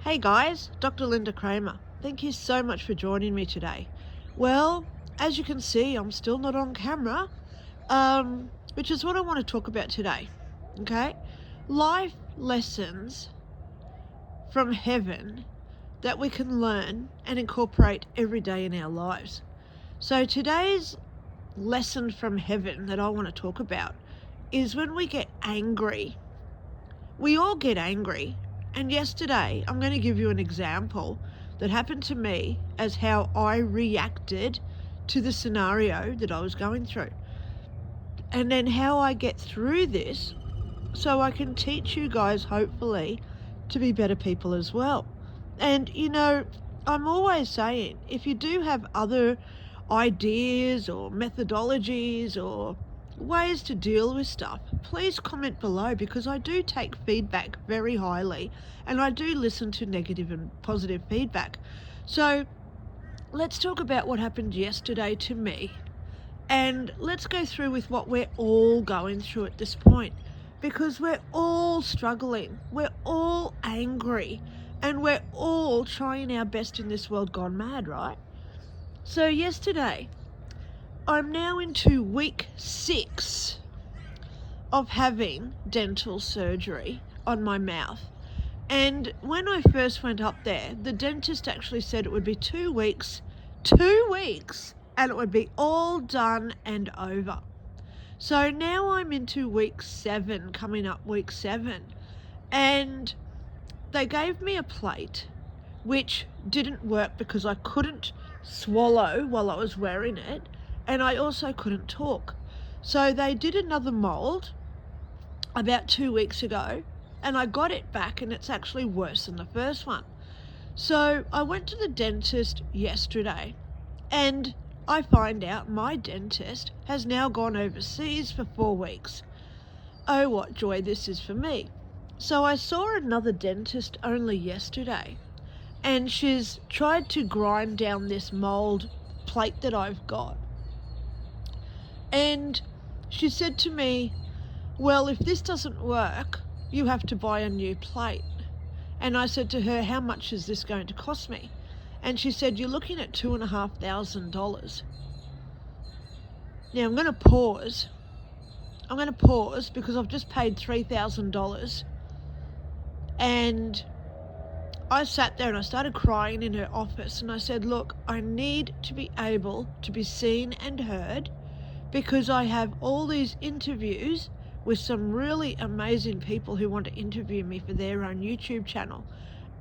Hey guys, Dr. Lynda Cramer. Thank you so much for joining me today. Well, as you can see, I'm still not on camera, which is what I want to talk about today. Okay? Life lessons from heaven that we can learn and incorporate every day in our lives. So today's lesson from heaven that I want to talk about is when we get angry. We all get angry. And yesterday, I'm going to give you an example that happened to me as how I reacted to the scenario that I was going through. And then how I get through this so I can teach you guys, hopefully, to be better people as well. And, I'm always saying, if you do have other ideas or methodologies or ways to deal with stuff, please comment below, because I do take feedback very highly and I do listen to negative and positive feedback. So let's talk about what happened yesterday to me, and let's go through with what we're all going through at this point, because we're all struggling, we're all angry, and we're all trying our best in this world gone mad, right? So yesterday, I'm now into week 6 of having dental surgery on my mouth. And when I first went up there, the dentist actually said it would be 2 weeks, and it would be all done and over. So now I'm into week 7, coming up week 7, and they gave me a plate which didn't work because I couldn't swallow while I was wearing it, and I also couldn't talk. So they did another mold about 2 weeks ago, and I got it back, and it's actually worse than the first one. So I went to the dentist yesterday, and I find out my dentist has now gone overseas for 4 weeks. Oh, what joy this is for me. So I saw another dentist only yesterday, and she's tried to grind down this mold plate that I've got. And she said to me, well, if this doesn't work, you have to buy a new plate. And I said to her, how much is this going to cost me? And she said, you're looking at $2,500. Now I'm going to pause. Because I've just paid $3,000. And I sat there and I started crying in her office, and I said, look, I need to be able to be seen and heard, because I have all these interviews with some really amazing people who want to interview me for their own YouTube channel.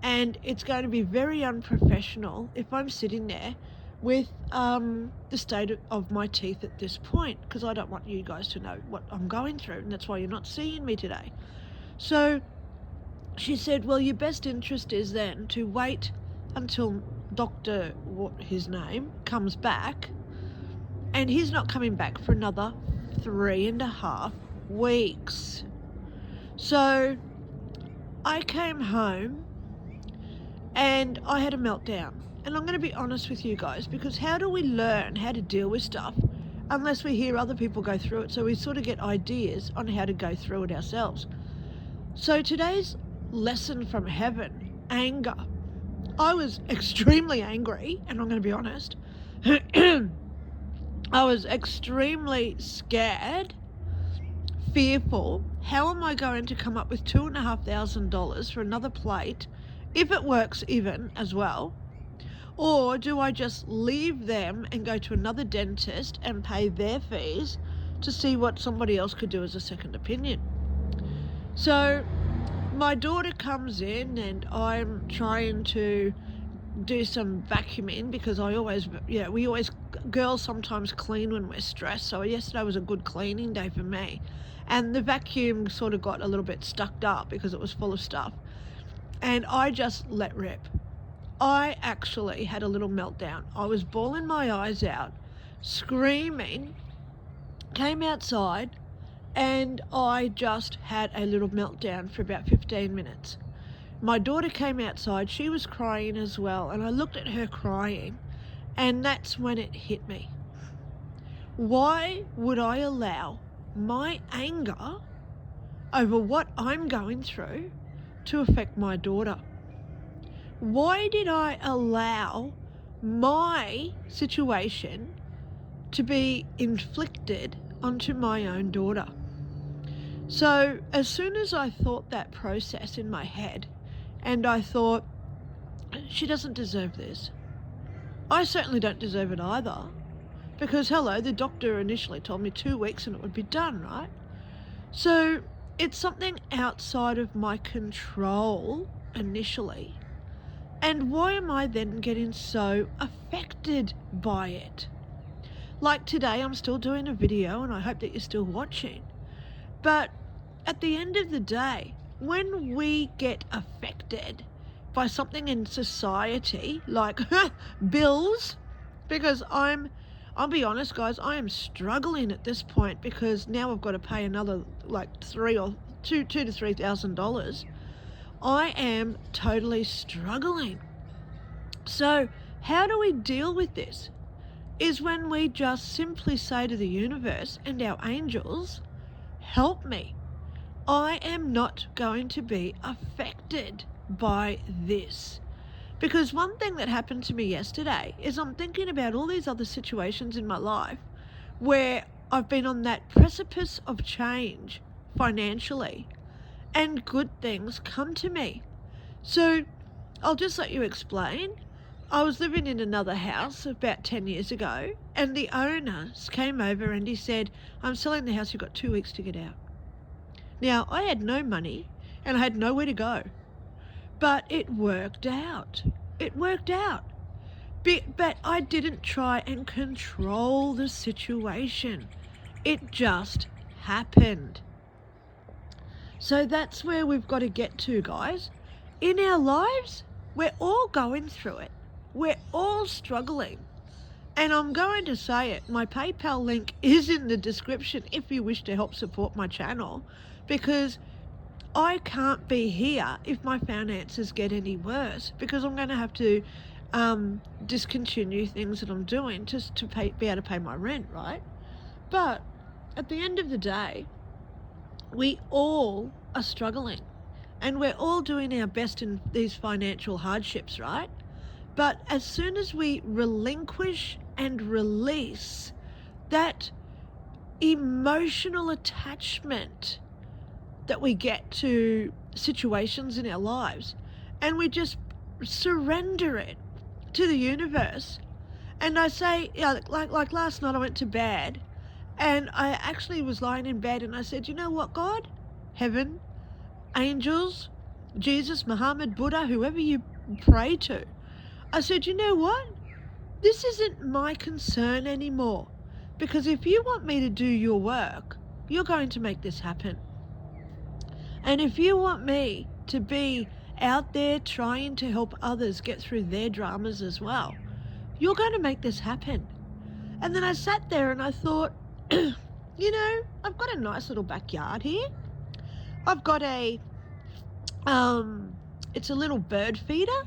And it's going to be very unprofessional if I'm sitting there with the state of my teeth at this point, because I don't want you guys to know what I'm going through, and that's why you're not seeing me today. So she said, well, your best interest is then to wait until Dr. what his name comes back, and he's not coming back for another 3.5 weeks. So I came home and I had a meltdown. And I'm going to be honest with you guys, because how do we learn how to deal with stuff unless we hear other people go through it, so we sort of get ideas on how to go through it ourselves? So today's lesson from heaven, anger. I was extremely angry, and I'm going to be honest. I was extremely scared, fearful. How am I going to come up with $2,500 for another plate, if it works even as well? Or do I just leave them and go to another dentist and pay their fees to see what somebody else could do as a second opinion? So my daughter comes in, and I'm trying to do some vacuuming, because girls sometimes clean when we're stressed. So yesterday was a good cleaning day for me, and the vacuum sort of got a little bit stuck up because it was full of stuff, and I just let rip. I actually had a little meltdown. I was bawling my eyes out, screaming, came outside, and I just had a little meltdown for about 15 minutes. My daughter came outside, she was crying as well, and I looked at her crying, and that's when it hit me. Why would I allow my anger over what I'm going through to affect my daughter? Why did I allow my situation to be inflicted onto my own daughter? So as soon as I thought that process in my head, and I thought, she doesn't deserve this. I certainly don't deserve it either. Because, hello, the doctor initially told me 2 weeks and it would be done, right? So it's something outside of my control initially. And why am I then getting so affected by it? Like today, I'm still doing a video and I hope that you're still watching. But at the end of the day, when we get affected by something in society, like bills, because I'll be honest, guys, I am struggling at this point because now I've got to pay another like $2,000 to $3,000. I am totally struggling. So how do we deal with this? Is when we just simply say to the universe and our angels, help me. I am not going to be affected by this. Because one thing that happened to me yesterday is I'm thinking about all these other situations in my life where I've been on that precipice of change financially and good things come to me. So I'll just let you explain. I was living in another house about 10 years ago and the owners came over and he said, I'm selling the house, you've got 2 weeks to get out. Now, I had no money and I had nowhere to go, but it worked out. It worked out. But I didn't try and control the situation. It just happened. So that's where we've got to get to, guys. In our lives, we're all going through it. We're all struggling. And I'm going to say it, my PayPal link is in the description if you wish to help support my channel, because I can't be here if my finances get any worse, because I'm going to have to discontinue things that I'm doing just to be able to pay my rent, right? But at the end of the day, we all are struggling and we're all doing our best in these financial hardships, right? But as soon as we relinquish and release that emotional attachment that we get to situations in our lives and we just surrender it to the universe. And I say, like last night I went to bed and I actually was lying in bed and I said, you know what, God, heaven, angels, Jesus, Muhammad, Buddha, whoever you pray to, I said, you know what? This isn't my concern anymore, because if you want me to do your work, you're going to make this happen. And if you want me to be out there trying to help others get through their dramas as well, you're going to make this happen. And then I sat there and I thought, you know, I've got a nice little backyard here. I've got it's a little bird feeder,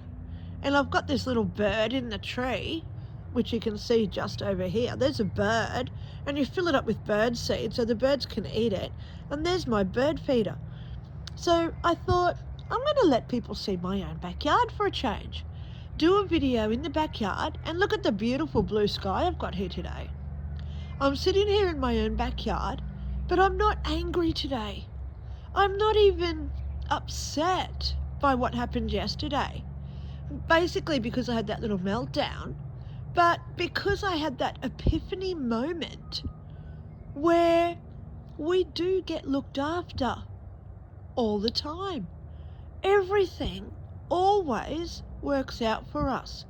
and I've got this little bird in the tree, which you can see just over here. There's a bird, and you fill it up with bird seed so the birds can eat it. And there's my bird feeder. So I thought, I'm going to let people see my own backyard for a change. Do a video in the backyard and look at the beautiful blue sky I've got here today. I'm sitting here in my own backyard, but I'm not angry today. I'm not even upset by what happened yesterday. Basically because I had that little meltdown, but because I had that epiphany moment where we do get looked after all the time. Everything always works out for us.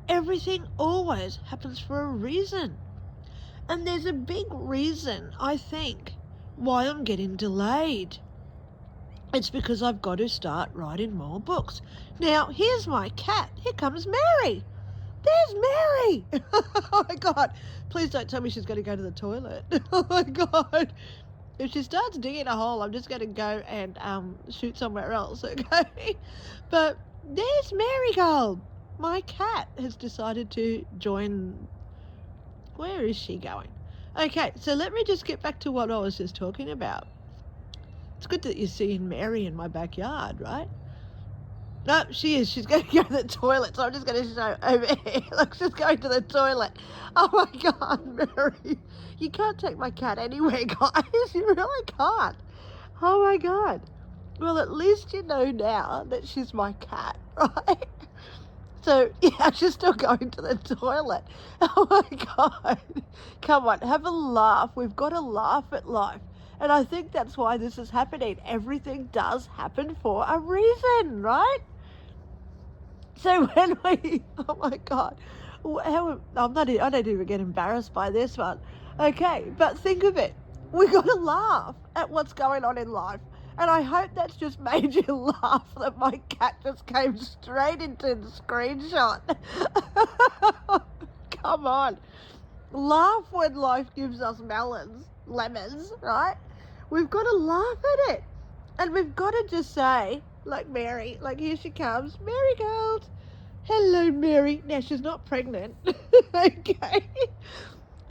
Everything always happens for a reason. And there's a big reason, I think, why I'm getting delayed. It's because I've got to start writing more books. Now, here's my cat. Here comes Mary. There's Mary. Oh, my God. Please don't tell me she's going to go to the toilet. Oh, my God. If she starts digging a hole, I'm just going to go and shoot somewhere else, okay? But there's Marigold. My cat has decided to join. Where is she going? Okay, so let me just get back to what I was just talking about. It's good that you're seeing Mary in my backyard, right? No, she is. She's going to go to the toilet, so I'm just going to show over here. Look, she's going to the toilet. Oh, my God, Mary. You can't take my cat anywhere, guys. You really can't. Oh, my God. Well, at least you know now that she's my cat, right? So, yeah, she's still going to the toilet. Oh, my God. Come on, have a laugh. We've got to laugh at life. And I think that's why this is happening. Everything does happen for a reason, right? So when we, oh my God, I don't even get embarrassed by this one. Okay, but think of it. We got to laugh at what's going on in life. And I hope that's just made you laugh that my cat just came straight into the screenshot. Come on. Laugh when life gives us lemons, right? We've got to laugh at it. And we've got to just say, like Mary, like here she comes, Marigold. Hello, Mary. Now, she's not pregnant, okay?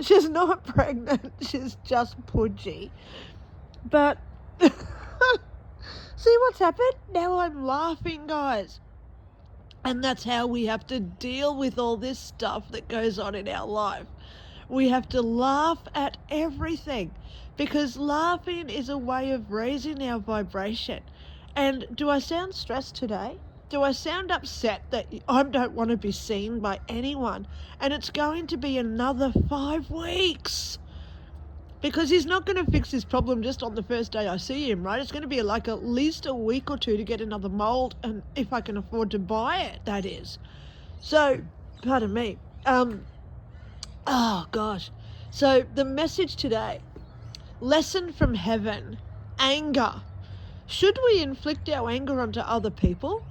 She's not pregnant. She's just pudgy. But see what's happened? Now I'm laughing, guys. And that's how we have to deal with all this stuff that goes on in our life. We have to laugh at everything because laughing is a way of raising our vibration. And do I sound stressed today? Do I sound upset that I don't want to be seen by anyone? And it's going to be another 5 weeks. Because he's not going to fix his problem just on the first day I see him, right? It's going to be like at least a week or two to get another mold, and if I can afford to buy it, that is. So, pardon me. Oh, gosh. So, the message today, lesson from heaven, anger. Should we inflict our anger onto other people?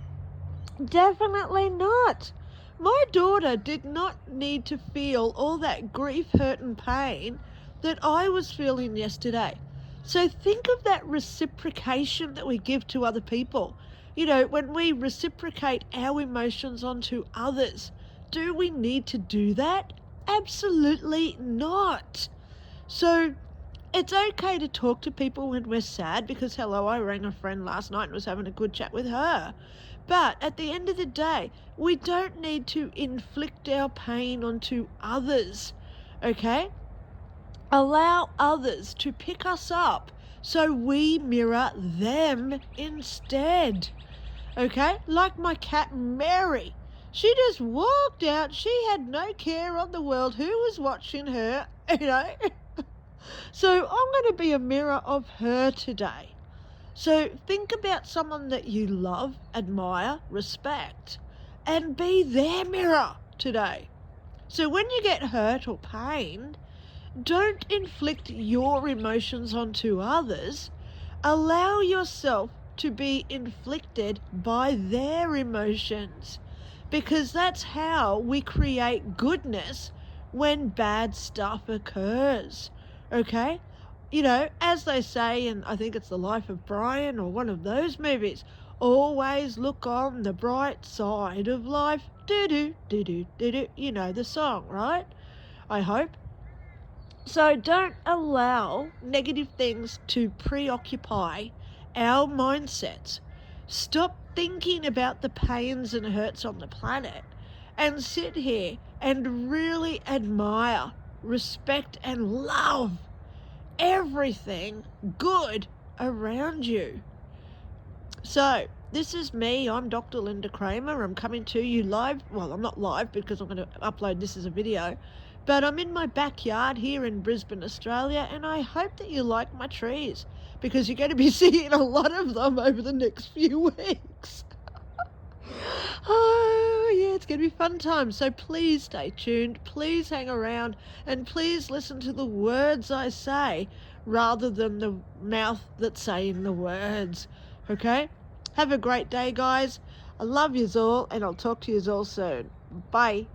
Definitely not. My daughter did not need to feel all that grief, hurt, and pain that I was feeling yesterday. So think of that reciprocation that we give to other people. You know, when we reciprocate our emotions onto others, do we need to do that? Absolutely not. So it's okay to talk to people when we're sad because, hello, I rang a friend last night and was having a good chat with her. But at the end of the day, we don't need to inflict our pain onto others, okay? Allow others to pick us up so we mirror them instead, okay? Like my cat Mary. She just walked out. She had no care on the world who was watching her, you know? So I'm going to be a mirror of her today. So think about someone that you love, admire, respect, and be their mirror today. So when you get hurt or pain, don't inflict your emotions onto others. Allow yourself to be inflicted by their emotions, because that's how we create goodness when bad stuff occurs, okay? You know, as they say, and I think it's The Life of Brian or one of those movies, always look on the bright side of life. Do-do, do-do, do-do. You know the song, right? I hope. So don't allow negative things to preoccupy our mindsets. Stop thinking about the pains and hurts on the planet and sit here and really admire, respect, and love everything good around you. So this is me. I'm Dr. Lynda Cramer. I'm coming to you live. Well, I'm not live because I'm going to upload this as a video, but I'm in my backyard here in Brisbane, Australia, and I hope that you like my trees because you're going to be seeing a lot of them over the next few weeks. Oh, yeah, it's going to be fun time. So please stay tuned, please hang around, and please listen to the words I say rather than the mouth that's saying the words, okay? Have a great day, guys. I love yous all, and I'll talk to yous all soon. Bye.